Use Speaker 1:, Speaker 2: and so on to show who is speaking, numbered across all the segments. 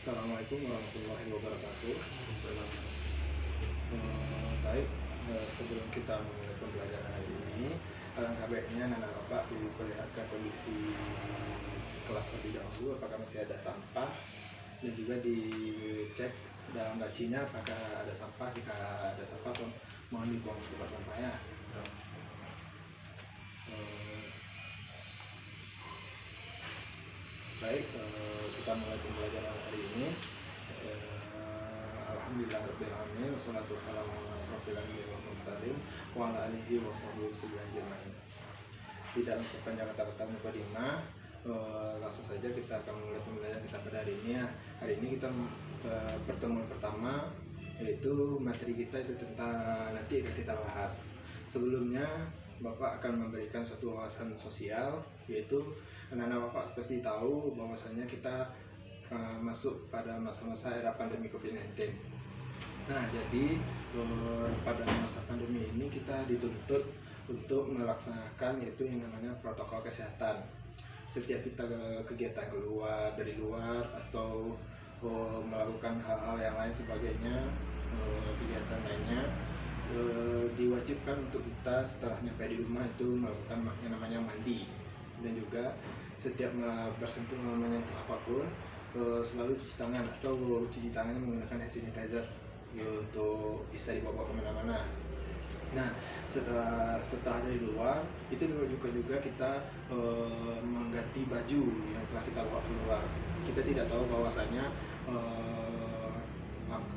Speaker 1: Assalamualaikum warahmatullahi wabarakatuh. Baik, sebelum kita memulai pembelajaran hari ini, alangkah baiknya anak Bapak diperlihatkan kondisi kelas terlebih dahulu, apakah masih ada sampah, dan juga dicek dalam lacinya apakah ada sampah. Jika ada sampah, mohon dibuang ke tempat sampahnya. Baik, kita mulai pembelajaran hari ini. Alhamdulillahirabbil alamin, wassalatu wassalamu ala asyrofil anbiya'i wal mursalin wa ala alihi washabihi ajmain. Tidak untuk panjang kata-kata mukadimah, langsung saja kita akan mulai pembelajaran kita pada hari ini. Hari ini kita pertemuan pertama, yaitu materi kita itu tentang nanti akan kita bahas. Sebelumnya Bapak akan memberikan suatu wawasan sosial, yaitu anak-anak Bapak pasti tahu bahwasanya kita masuk pada masa-masa era pandemi COVID-19. Nah, jadi pada masa pandemi ini kita dituntut untuk melaksanakan yaitu yang namanya protokol kesehatan. Setiap kita kegiatan dari luar atau melakukan hal-hal yang lain sebagainya, kegiatan lainnya, diwajibkan untuk kita setelah nyampe di rumah itu melakukan yang namanya mandi, dan juga setiap bersentuh menyentuh apapun selalu cuci tangan atau cuci tangannya menggunakan hand sanitizer untuk bisa dibawa kemana-mana. Nah, setelah dari luar itu juga kita mengganti baju yang telah kita bawa keluar. Kita tidak tahu bahwasanya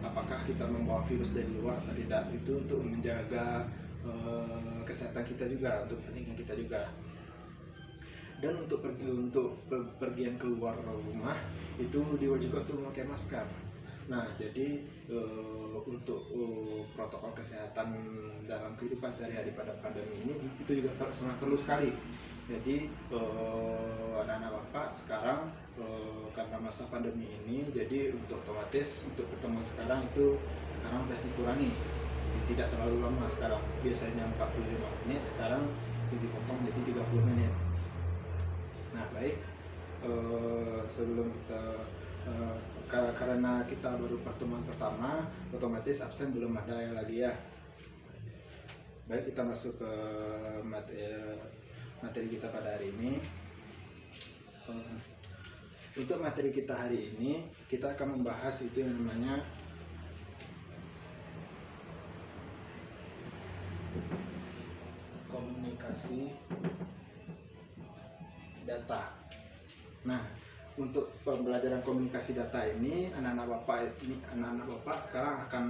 Speaker 1: apakah kita membawa virus dari luar atau tidak. Itu untuk menjaga kesehatan kita juga, untuk pentingnya kita juga. Dan untuk pergian keluar rumah itu diwajibkan untuk memakai masker. Nah, jadi untuk protokol kesehatan dalam kehidupan sehari-hari pada pandemi ini itu juga sangat perlu sekali. Jadi anak-anak Bapak sekarang karena masa pandemi ini, jadi untuk otomatis untuk pertemuan sekarang sudah dikurangi, tidak terlalu lama sekarang. Biasanya 45 menit, sekarang dipotong jadi 30 menit. Nah, baik, sebelum kita karena kita baru pertemuan pertama, otomatis absen belum ada lagi ya. Baik, kita masuk ke materi kita pada hari ini. Untuk materi kita hari ini, kita akan membahas itu yang namanya komunikasi data. Nah, untuk pembelajaran komunikasi data ini, anak-anak Bapak sekarang akan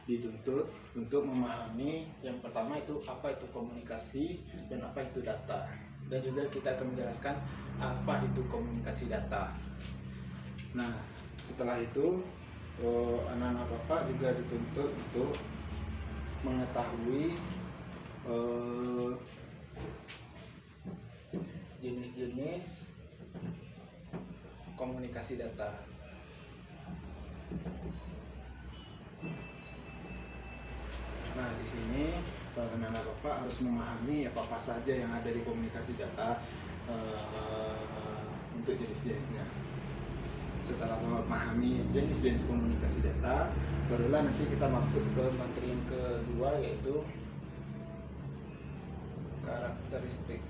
Speaker 1: dituntut untuk memahami yang pertama itu apa itu komunikasi dan apa itu data. Dan juga kita akan menjelaskan apa itu komunikasi data. Nah, setelah itu anak-anak Bapak juga dituntut untuk mengetahui jenis-jenis komunikasi data. Nah, di sini anak-anak Bapak harus memahami apa saja yang ada di komunikasi data untuk jenis-jenisnya. Setelah memahami jenis-jenis komunikasi data, barulah nanti kita masuk ke materi yang kedua, yaitu karakteristik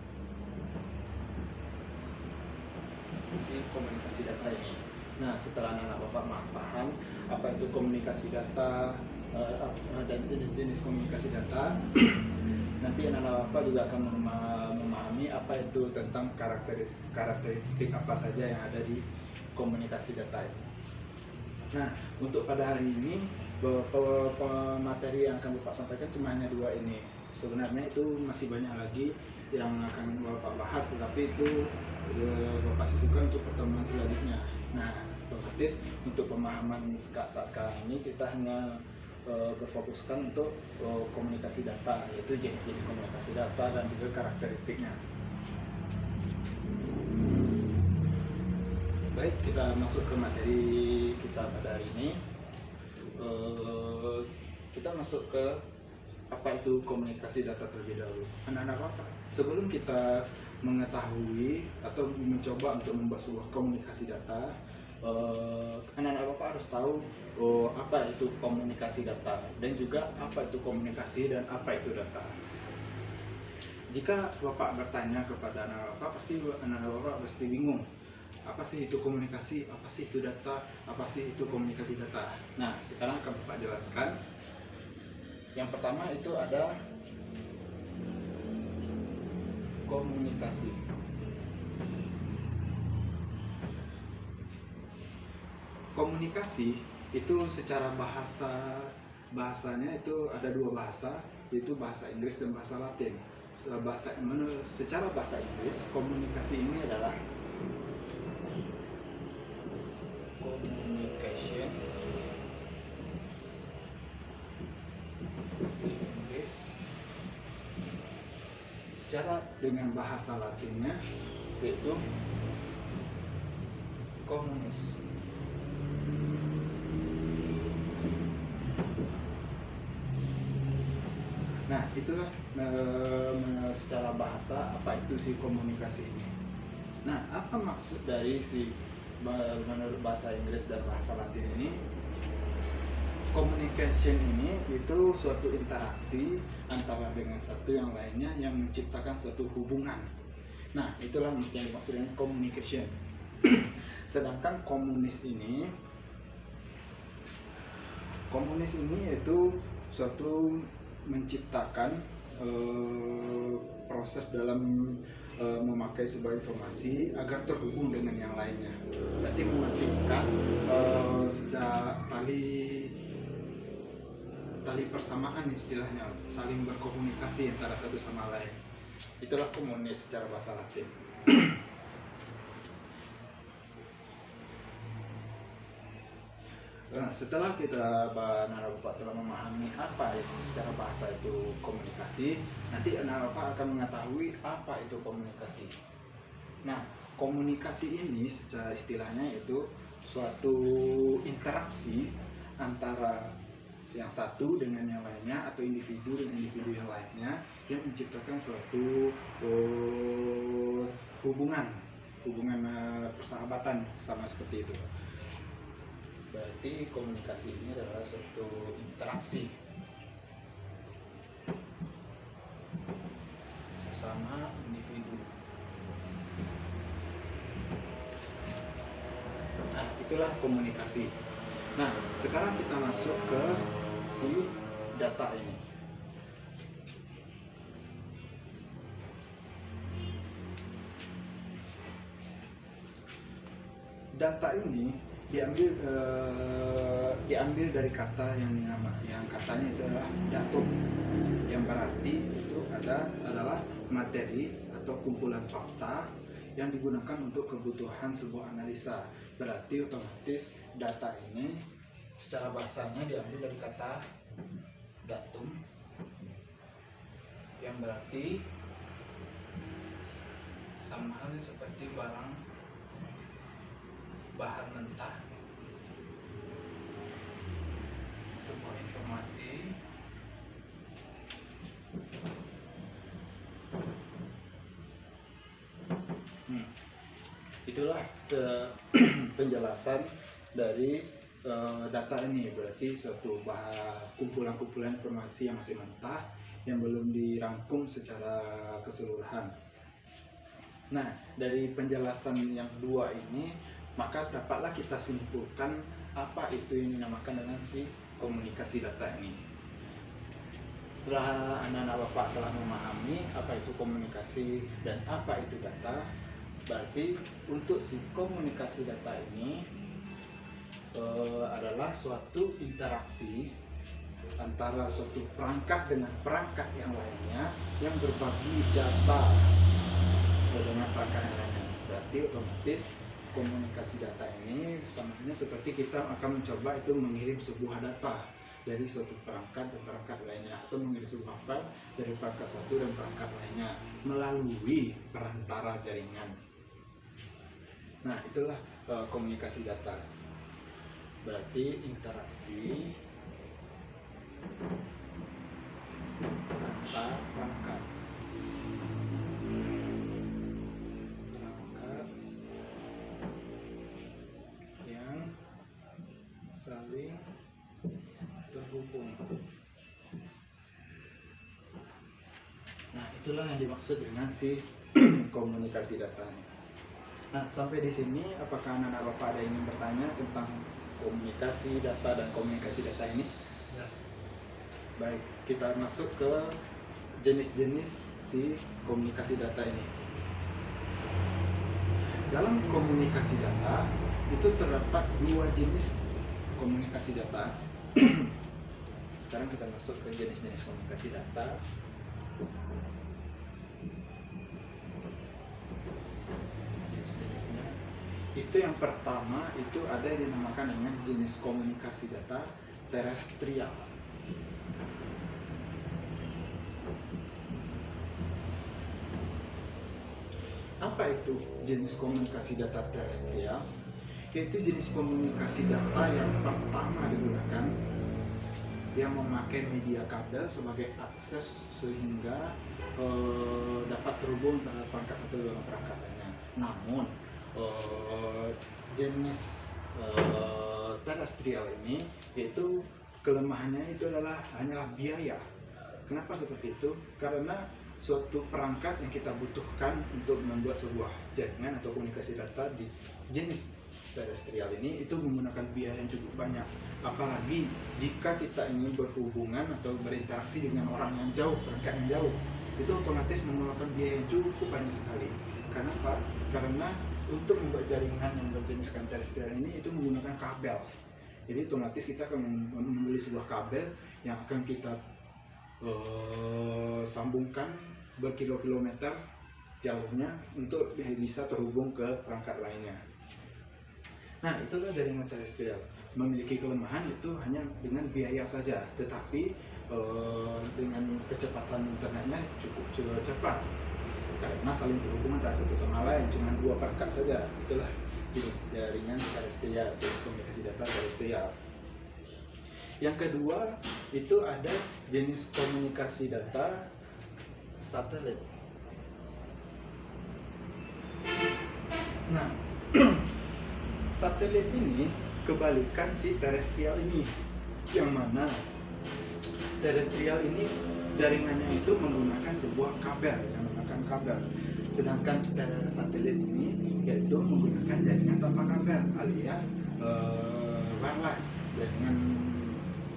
Speaker 1: si komunikasi data ini. Nah, setelah anak-anak Bapak paham apa itu komunikasi data dan jenis-jenis komunikasi data, nanti anak-anak Bapak juga akan memahami apa itu tentang karakteristik apa saja yang ada di komunikasi data ini. Nah, untuk pada hari ini materi yang akan Bapak sampaikan cuma hanya dua ini. Sebenarnya itu masih banyak lagi yang akan Bapak bahas, tetapi itu Bapak sisihkan untuk pertemuan selanjutnya. Nah, otomatis untuk pemahaman saat sekarang ini kita hanya berfokuskan untuk komunikasi data, yaitu jenis-jenis komunikasi data dan juga karakteristiknya. Baik, kita masuk ke materi kita pada hari ini. Kita masuk ke apa itu komunikasi data terlebih dahulu. Anak-anak Bapak, sebelum kita mengetahui atau mencoba untuk membuat sebuah komunikasi data,
Speaker 2: anak-anak Bapak harus tahu apa itu komunikasi data dan juga apa itu komunikasi dan apa itu data. Jika Bapak bertanya kepada anak Bapak, pasti anak Bapak pasti bingung. Apa sih itu komunikasi? Apa sih itu data? Apa sih itu komunikasi data? Nah, sekarang akan Bapak jelaskan. Yang pertama itu ada komunikasi. Komunikasi itu secara bahasanya itu ada dua bahasa, yaitu bahasa Inggris dan bahasa Latin. Secara bahasa Inggris, komunikasi ini adalah communication Inggris. Secara dengan bahasa Latinnya yaitu komunis. Nah, itulah secara bahasa apa itu si komunikasi ini. Nah, apa maksud dari si menurut bahasa Inggris dan bahasa Latin ini? Communication ini itu suatu interaksi antara dengan satu yang lainnya yang menciptakan suatu hubungan. Nah, itulah yang dimaksud dengan communication. Sedangkan komunis ini yaitu suatu menciptakan proses dalam memakai sebuah informasi agar terhubung dengan yang lainnya. Berarti memanfaatkan sejak tali persamaan istilahnya, saling berkomunikasi antara satu sama lain. Itulah komunis secara bahasa Latin. Nah, setelah kita anak Bapak telah memahami apa itu secara bahasa itu komunikasi, nanti anak Bapak akan mengetahui apa itu komunikasi. Nah, komunikasi ini secara istilahnya itu suatu interaksi antara yang satu dengan yang lainnya atau individu dengan individu yang lainnya yang menciptakan suatu hubungan persahabatan sama seperti itu. Berarti komunikasi ini adalah suatu interaksi sesama individu. Nah, itulah komunikasi. Nah, sekarang kita masuk ke si data ini. Data ini diambil dari kata yang katanya itu adalah datum, yang berarti itu adalah materi atau kumpulan fakta yang digunakan untuk kebutuhan sebuah analisa. Berarti otomatis data ini secara bahasanya diambil dari kata datum, yang berarti sama halnya seperti bahan mentah, sebuah informasi itulah penjelasan dari data ini. Berarti suatu kumpulan-kumpulan informasi yang masih mentah yang belum dirangkum secara keseluruhan. Nah, dari penjelasan yang dua ini, maka dapatlah kita simpulkan apa itu yang dinamakan dengan si komunikasi data ini. Setelah anak-anak Bapak telah memahami apa itu komunikasi dan apa itu data, berarti untuk si komunikasi data ini adalah suatu interaksi antara suatu perangkat dengan perangkat yang lainnya yang berbagi data dengan perangkat yang lainnya. Berarti otomatis komunikasi data ini sama seperti kita akan mencoba itu mengirim sebuah data dari suatu perangkat dan perangkat lainnya, atau mengirim sebuah file dari perangkat satu dan perangkat lainnya melalui perantara jaringan. Nah, itulah komunikasi data. Berarti interaksi antar perangkat
Speaker 1: saling terhubung.
Speaker 2: Nah, itulah yang dimaksud dengan si komunikasi data. Nah, sampai di sini apakah anak-anak Bapak ada yang ingin bertanya tentang komunikasi data dan komunikasi data ini?
Speaker 1: Ya.
Speaker 2: Baik, kita masuk ke jenis-jenis si komunikasi data ini. Dalam komunikasi data itu terdapat dua jenis komunikasi data. Sekarang kita masuk ke jenis-jenis komunikasi data. Jenis-jenisnya itu yang pertama itu ada yang dinamakan dengan jenis komunikasi data terestrial. Apa itu jenis komunikasi data terestrial? Yaitu jenis komunikasi data yang pertama digunakan yang memakai media kabel sebagai akses sehingga dapat terhubung antara perangkat satu dengan perangkat lainnya. Namun jenis terestrial ini yaitu kelemahannya itu hanyalah biaya. Kenapa seperti itu? Karena suatu perangkat yang kita butuhkan untuk membuat sebuah jaringan atau komunikasi data di jenis terestrial ini itu menggunakan biaya yang cukup banyak. Apalagi jika kita ingin berhubungan atau berinteraksi dengan orang yang jauh, perangkat yang jauh, itu otomatis memakan biaya yang cukup banyak sekali. Kenapa? Karena untuk membuat jaringan yang berjeniskan terestrial ini itu menggunakan kabel. Jadi otomatis kita akan membeli sebuah kabel yang akan kita sambungkan berkilo-kilometer jauhnya untuk bisa terhubung ke perangkat lainnya. Nah, itulah jaringan terestrial. Memiliki kelemahan itu hanya dengan biaya saja, tetapi dengan kecepatan internetnya cukup cepat karena saling terhubung antara satu sama lain, cuma dua perangkat saja. Itulah jenis jaringan terestrial, jenis komunikasi data terestrial. Yang kedua itu ada jenis komunikasi data satelit. Nah, satelit ini kebalikan si terestrial ini, yang mana terestrial ini jaringannya itu menggunakan sebuah kabel yang menggunakan kabel, sedangkan satelit ini yaitu menggunakan jaringan tanpa kabel alias wireless,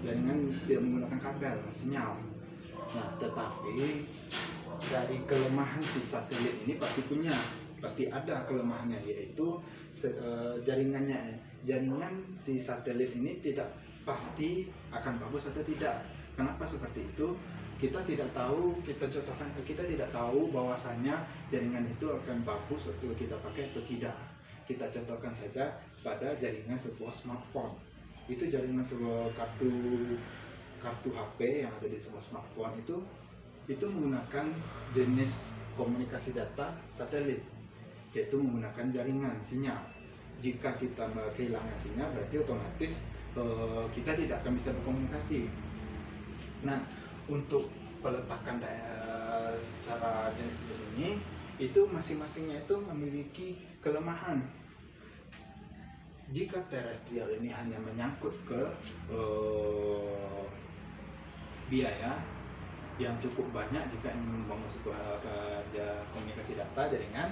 Speaker 2: jaringan tidak menggunakan kabel, sinyal. Nah, tetapi dari kelemahan si satelit ini pasti ada kelemahannya, yaitu jaringan si satelit ini tidak pasti akan bagus atau tidak. Kenapa seperti itu? Kita tidak tahu bahwasanya jaringan itu akan bagus waktu kita pakai atau tidak. Kita contohkan saja pada jaringan sebuah smartphone. Itu jaringan sebuah kartu HP yang ada di sebuah smartphone itu menggunakan jenis komunikasi data satelit, yaitu menggunakan jaringan sinyal. Jika kita kehilangan sinyal, berarti otomatis kita tidak akan bisa berkomunikasi. Nah, untuk peletakan secara jenis-jenis ini itu masing-masingnya itu memiliki kelemahan. Jika terestrial ini hanya menyangkut ke biaya yang cukup banyak jika ingin membangun sebuah komunikasi data jaringan,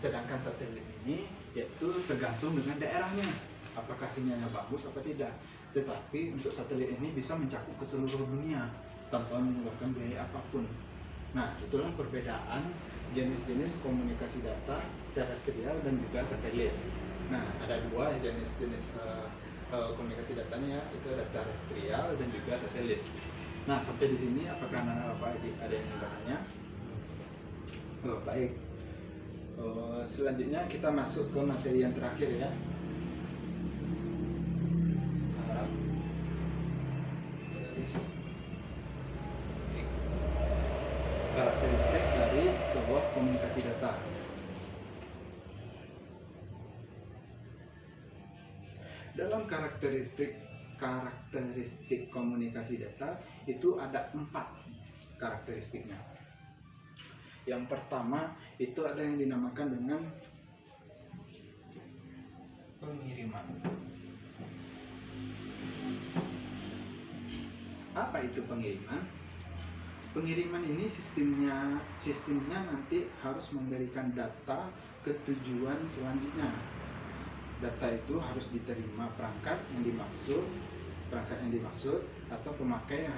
Speaker 2: sedangkan satelit ini yaitu tergantung dengan daerahnya, apakah sinyalnya bagus atau tidak. Tetapi untuk satelit ini bisa mencakup ke seluruh dunia tanpa mengeluarkan biaya apapun. Nah, itulah perbedaan jenis-jenis komunikasi data terestrial dan juga satelit. Nah, ada dua jenis-jenis komunikasi datanya, itu ada terestrial dan juga satelit. Nah, sampai di sini apakah Bapak ada yang ingin bertanya? Baik. Selanjutnya kita masuk ke materi yang terakhir ya. Karakteristik dari sebuah komunikasi data. Dalam karakteristik komunikasi data itu ada 4 karakteristiknya. Yang pertama itu ada yang dinamakan dengan pengiriman. Apa itu pengiriman? Pengiriman ini sistemnya nanti harus memberikan data ke tujuan selanjutnya. Data itu harus diterima perangkat yang dimaksud atau pemakai yang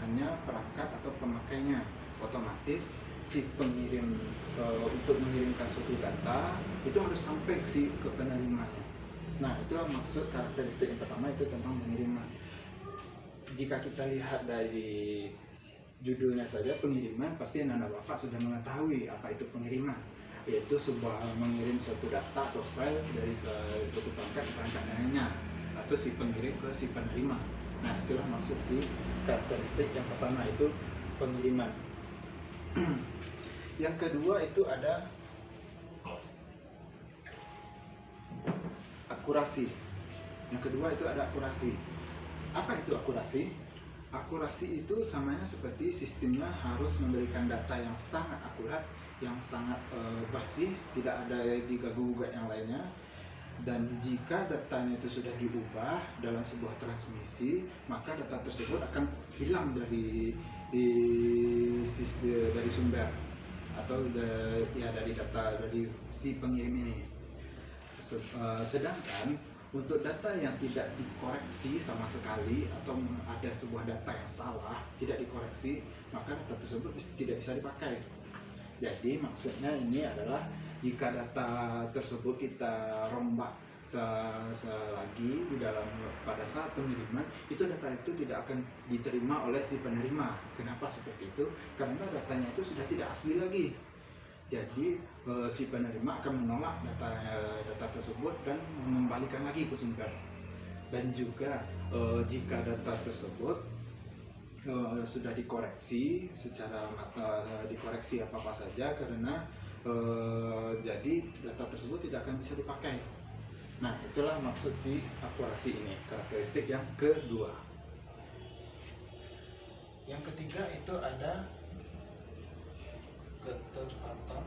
Speaker 2: hanya perangkat atau pemakainya. Otomatis si pengirim untuk mengirimkan suatu data itu harus sampai ke penerimanya. Nah, itulah maksud karakteristik yang pertama, itu tentang pengiriman. Jika kita lihat dari judulnya saja, pengiriman, pasti Nanda Bapak sudah mengetahui apa itu pengiriman, yaitu mengirim suatu data atau file dari suatu perangkat ke perangkat lainnya, atau si pengirim ke si penerima. Nah, itulah maksud si karakteristik yang pertama, itu pengiriman. Yang kedua itu ada akurasi. Apa itu akurasi? Akurasi itu samanya seperti sistemnya harus memberikan data yang sangat akurat, yang sangat bersih, tidak ada diganggu-gugat yang lainnya. Dan jika datanya itu sudah diubah dalam sebuah transmisi, maka data tersebut akan hilang dari sumber atau dari data dari si pengirim ini. Sedangkan untuk data yang tidak dikoreksi sama sekali, atau ada sebuah data yang salah tidak dikoreksi, maka data tersebut tidak bisa dipakai. Jadi maksudnya ini adalah jika data tersebut kita rombak selagi di dalam pada saat pengiriman, itu data itu tidak akan diterima oleh si penerima. Kenapa seperti itu? Karena datanya itu sudah tidak asli lagi. Jadi si penerima akan menolak data tersebut dan mengembalikan lagi ke sumber. Dan juga jika data tersebut sudah dikoreksi secara dikoreksi apa saja, karena jadi data tersebut tidak akan bisa dipakai. Nah, itulah maksud si akurasi ini, karakteristik yang kedua. Yang ketiga itu ada ketepatan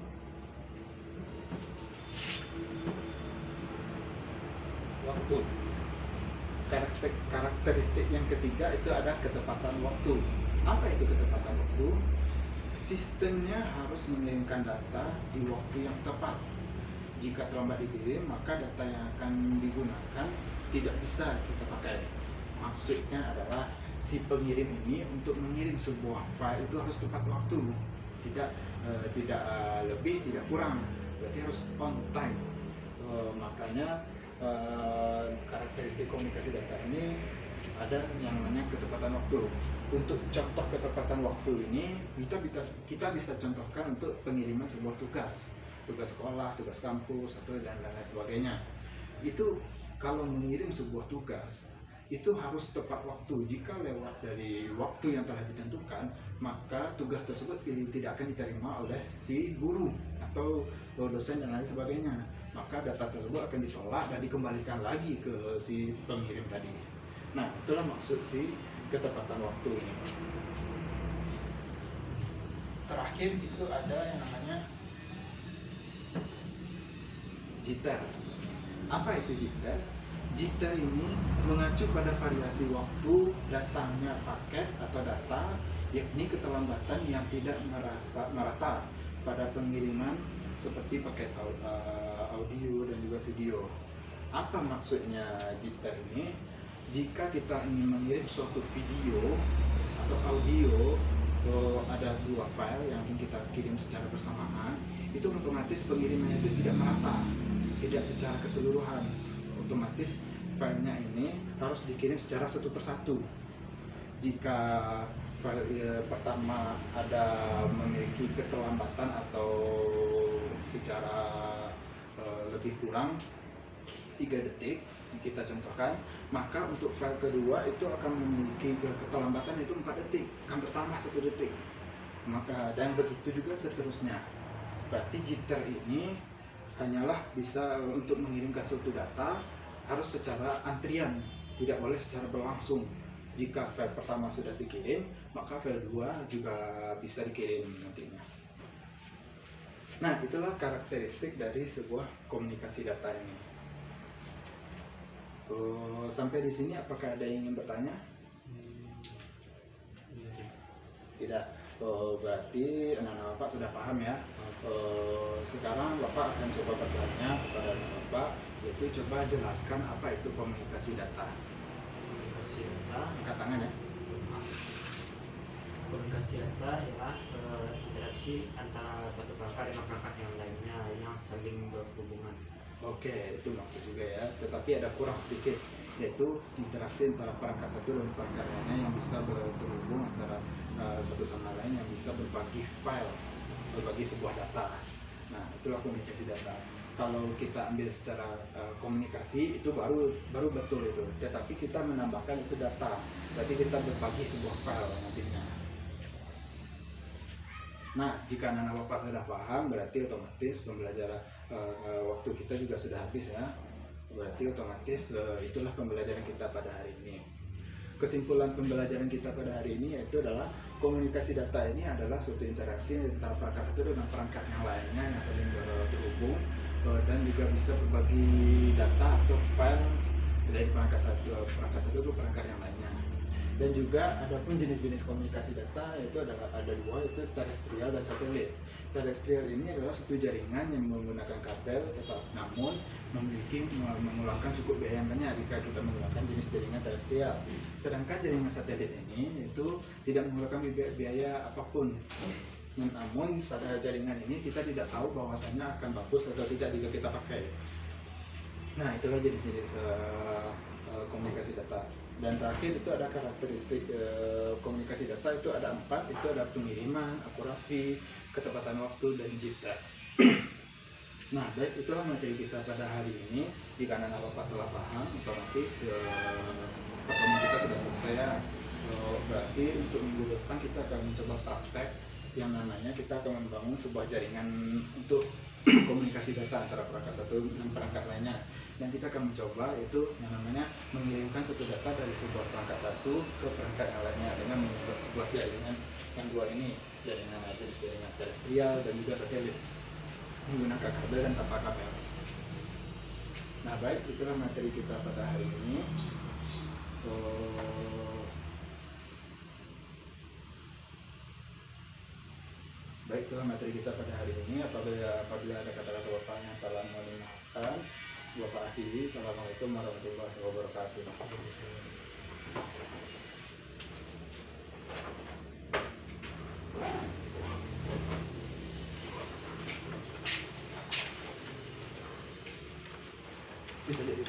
Speaker 2: waktu. Karakteristik yang ketiga itu ada ketepatan waktu. Apa itu ketepatan waktu? Sistemnya harus mengirimkan data di waktu yang tepat. Jika terlambat dikirim, maka data yang akan digunakan tidak bisa kita pakai. Maksudnya adalah si pengirim ini untuk mengirim sebuah file itu harus tepat waktu, tidak lebih, tidak kurang, berarti harus on time. Makanya karakteristik komunikasi data ini ada yang namanya ketepatan waktu. Untuk contoh ketepatan waktu ini kita bisa contohkan untuk pengiriman sebuah tugas sekolah, tugas kampus, atau dan lain sebagainya. Itu kalau mengirim sebuah tugas itu harus tepat waktu. Jika lewat dari waktu yang telah ditentukan, maka tugas tersebut tidak akan diterima oleh si guru atau dosen dan lain sebagainya. Maka data tersebut akan ditolak dan dikembalikan lagi ke si pengirim tadi. Nah, itulah maksud si ketepatan waktu ini. Terakhir itu ada yang namanya jitter. Apa itu jitter? Jitter ini mengacu pada variasi waktu datangnya paket atau data, yakni keterlambatan yang tidak merata pada pengiriman seperti paket audio dan juga video. Apa maksudnya jitter ini? Jika kita ingin mengirim suatu video atau audio, ada dua file yang ingin kita kirim secara bersamaan, itu otomatis pengirimannya itu tidak merata, tidak secara keseluruhan. Otomatis filenya ini harus dikirim secara satu persatu. Jika file pertama ada memiliki keterlambatan atau secara lebih kurang 3 detik, kita contohkan, maka untuk file kedua itu akan memiliki keterlambatan itu 4 detik, akan bertambah 1 detik. Maka dan begitu juga seterusnya. Berarti jitter ini hanyalah bisa untuk mengirimkan suatu data harus secara antrian, tidak boleh secara berlangsung. Jika file pertama sudah dikirim, maka file 2 juga bisa dikirim nantinya. Nah, itulah karakteristik dari sebuah komunikasi data ini. Sampai di sini apakah ada yang ingin bertanya? Tidak. Berarti anak-anak Bapak sudah paham ya. Sekarang Bapak akan coba bertanya kepada anak Bapak, yaitu coba jelaskan apa itu komunikasi data.
Speaker 3: Komunikasi data,
Speaker 2: Angkat tangan ya.
Speaker 3: komunikasi data adalah interaksi antara satu perangkat dengan perangkat yang lainnya yang saling berhubungan.
Speaker 2: Oke, itu maksud juga ya. Tetapi ada kurang sedikit, yaitu interaksi antara perangkat satu dan perangkat lainnya yang bisa terhubung antara satu sama lain, yang bisa berbagi file, berbagi sebuah data. Nah, itulah komunikasi data. Kalau kita ambil secara komunikasi itu baru betul itu. Tetapi kita menambahkan itu data. Berarti kita berbagi sebuah file nantinya. Nah, jika anak-anak Bapak sudah paham, berarti otomatis pembelajaran waktu kita juga sudah habis ya. Berarti otomatis itulah pembelajaran kita pada hari ini. Kesimpulan pembelajaran kita pada hari ini yaitu adalah komunikasi data ini adalah suatu interaksi antara perangkat satu dengan perangkat yang lainnya yang saling terhubung dan juga bisa berbagi data atau file dari perangkat satu ke perangkat yang lainnya. Dan juga ada pun jenis-jenis komunikasi data, yaitu ada dua, yaitu terestrial dan satelit. Terestrial ini adalah suatu jaringan yang menggunakan kabel, namun mengeluarkan cukup biaya yang banyak jika kita menggunakan jenis jaringan terestrial. Sedangkan jaringan satelit ini itu tidak mengeluarkan biaya apapun. Namun jaringan ini kita tidak tahu bahwasannya akan bagus atau tidak jika kita pakai. Nah, itulah jenis-jenis komunikasi data. Dan terakhir itu ada karakteristik komunikasi data, itu ada 4, itu ada pengiriman, akurasi, ketepatan waktu, dan jitter. Nah, baik, itulah materi kita pada hari ini. Jika anak-anak Bapak telah paham, otomatis pertemuan kita sudah selesai ya. Berarti untuk minggu depan kita akan mencoba praktek yang namanya kita akan membangun sebuah jaringan untuk komunikasi data antara perangkat satu dan perangkat lainnya, dan kita akan mencoba itu yang namanya mengirimkan suatu data dari sebuah perangkat satu ke perangkat yang lainnya dengan membuat sebuah jaringan yang dua ini, jaringan terestrial dan juga satelit menggunakan kabel dan tanpa kabel. Nah, baik, itulah materi kita pada hari ini. Baik, itulah materi kita pada hari ini. Apabila ada kata-kata Bapak yang salah, mohon dimaafkan. Bapak akhiri. Assalamualaikum warahmatullahi wabarakatuh. Bisa jadi